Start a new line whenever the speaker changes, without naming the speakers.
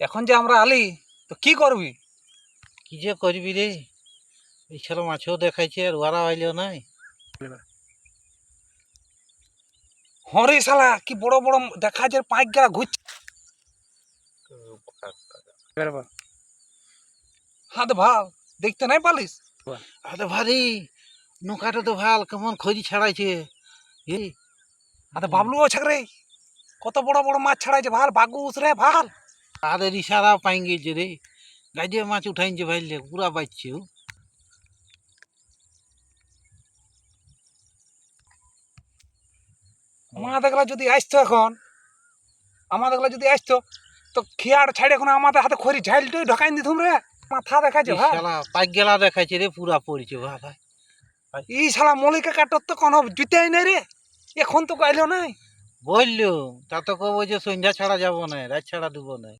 এখন যে আমরা আলি তো কি করবি?
কি যে করবি রে, এছাড়া মাছও দেখাইছে আর ওরা আইলেও নাই।
হরে শালা কি বড় বড় দেখা যায়, পাইক গা ঘুরছে। হাত ভাল দেখতে নাই পালিস?
আরে ভারী নৌকাটা তো ভাল, কেমন খড়ি ছাড়াইছে।
বাবলু আছে রে, কত বড় বড় মাছ ছাড়াইছে, ভাল বাগুস রে ভাল।
তাদের ইশারা পাই গেছে রে, গাজে মাছ উঠাইছে ভাইলে পুরা বাজছে।
আমাদেরগুলা যদি আসতো এখন, আমাদেরগুলা যদি আসতো তো খেয়ার ছাড়ে এখন আমাদের হাতে খড়ি ঝাইলটুই ঢকাই দিতুম রে। মাথা দেখাইছে ভাই,
শালা পাইক গেলা দেখাইছে রে, পুরা পড়েছে ভাই।
এই শালা মলিকা কাটর তো কোনো জুতেই নাই রে, এখন তো গাইলো নাই।
বললো তা তো কব যে সন্ধ্যা ছাড়া যাবো না, রাত ছাড়া দেবো না।